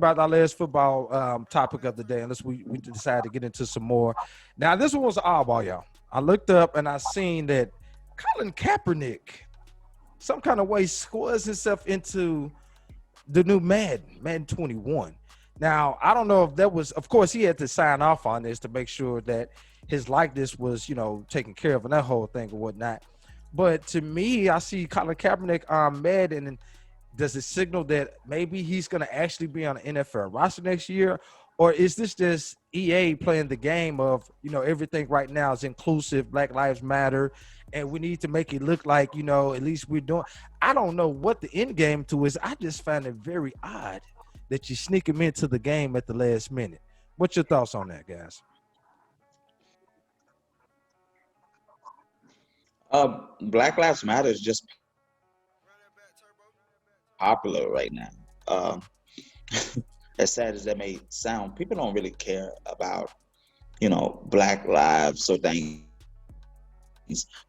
about our last football topic of the day, unless we decide to get into some more. Now, this one was an oddball, y'all. I looked up and I seen that Colin Kaepernick, some kind of way, scores himself into the new Madden 21. Now, I don't know if that was, of course, he had to sign off on this to make sure that his likeness was, taken care of and that whole thing or whatnot. But to me, I see Colin Kaepernick on Madden, and does it signal that maybe he's going to actually be on the NFL roster next year? Or is this just EA playing the game of, everything right now is inclusive, Black Lives Matter, and we need to make it look like, at least we're doing. I don't know what the end game to is. I just find it very odd that you sneak him into the game at the last minute. What's your thoughts on that, guys? Black Lives Matter is just popular right now. As sad as that may sound, people don't really care about, Black lives or things.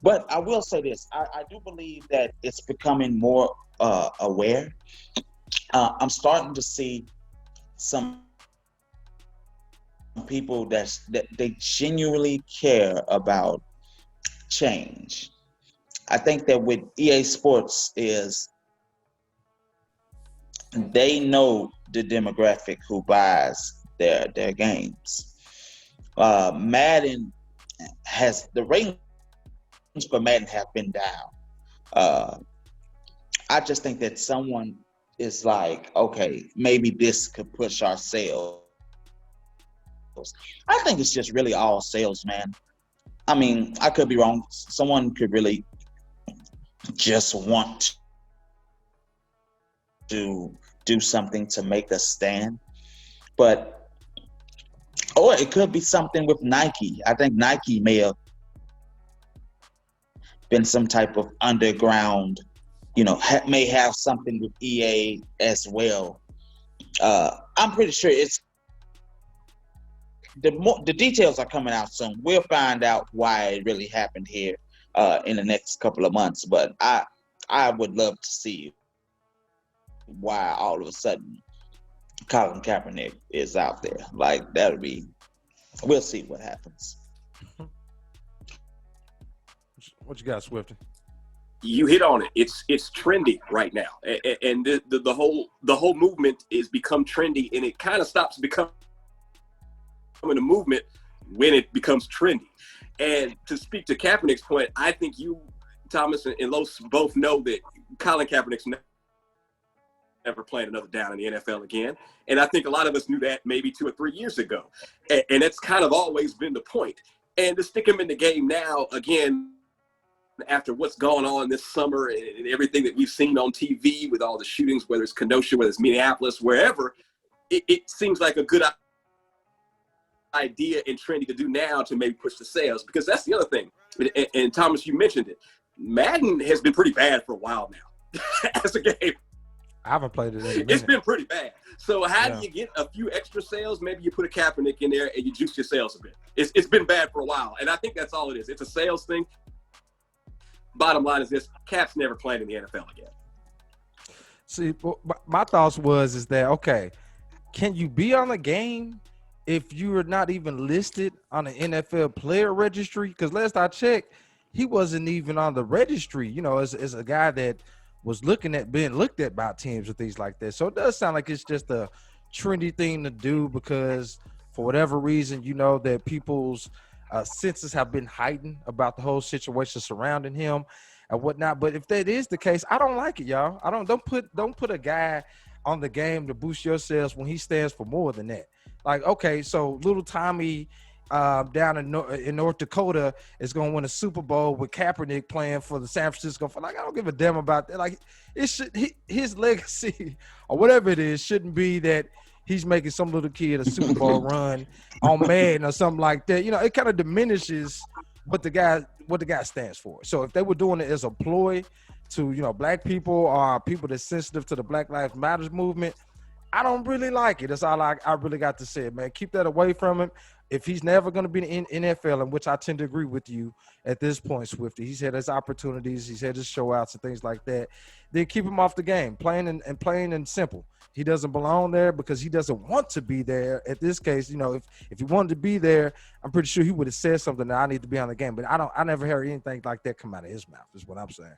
But I will say this: I do believe that it's becoming more aware. I'm starting to see some people that they genuinely care about change. I think that with EA Sports is they know the demographic who buys their games. Madden has the ratings for Madden have been down. I just think that someone is like, okay, maybe this could push our sales. I think it's just really all sales, man. I mean, I could be wrong. Someone could really just want to do something to make a stand, or it could be something with Nike. I think Nike may have been some type of underground, may have something with EA as well. I'm pretty sure it's the details are coming out soon. We'll find out why it really happened here in the next couple of months. But I would love to see why all of a sudden Colin Kaepernick is out there. Like, we'll see what happens. What you got, Swifty? You hit on it. It's trendy right now, and the whole movement is become trendy, and it kind of stops becoming a movement when it becomes trendy. And to speak to Kaepernick's point, I think you, Thomas, and Los both know that Colin Kaepernick's never playing another down in the NFL again. And I think a lot of us knew that maybe 2 or 3 years ago. And that's kind of always been the point. And to stick him in the game now, again, after what's gone on this summer and everything that we've seen on TV with all the shootings, whether it's Kenosha, whether it's Minneapolis, wherever, it seems like a good idea and trendy to do now to maybe push the sales, because that's the other thing. And Thomas, you mentioned it. Madden has been pretty bad for a while now as a game. I haven't played it in a minute. It's been pretty bad. So how do you get a few extra sales? Maybe you put a Kaepernick in there and you juice your sales a bit. It's been bad for a while, and I think that's all it is. It's a sales thing. Bottom line is this: Cap's never playing in the NFL again. See, my thoughts is that, okay, can you be on a game if you are not even listed on the NFL player registry? Because last I checked, he wasn't even on the registry, as a guy that was being looked at by teams and things like that. So it does sound like it's just a trendy thing to do because for whatever reason, that people's senses have been heightened about the whole situation surrounding him and whatnot. But if that is the case, I don't like it, y'all. Don't put a guy on the game to boost your sales when he stands for more than that. Like, okay, so little Tommy down in North Dakota is going to win a Super Bowl with Kaepernick playing for the San Francisco. Like, I don't give a damn about that. Like, his legacy or whatever it is shouldn't be that he's making some little kid a Super Bowl run on Madden or something like that. It kind of diminishes what the guy stands for. So if they were doing it as a ploy to, black people or people that's sensitive to the Black Lives Matter movement, I don't really like it. That's all I really got to say, man. Keep that away from him. if he's never going to be in NFL, in which I tend to agree with you at this point, Swifty, he's had his opportunities, he's had his showouts and things like that, then keep him off the game, plain and simple. He doesn't belong there because he doesn't want to be there. At this case, you know, if he wanted to be there, I'm pretty sure he would have said something that I need to be on the game. But I never heard anything like that come out of his mouth, is what I'm saying.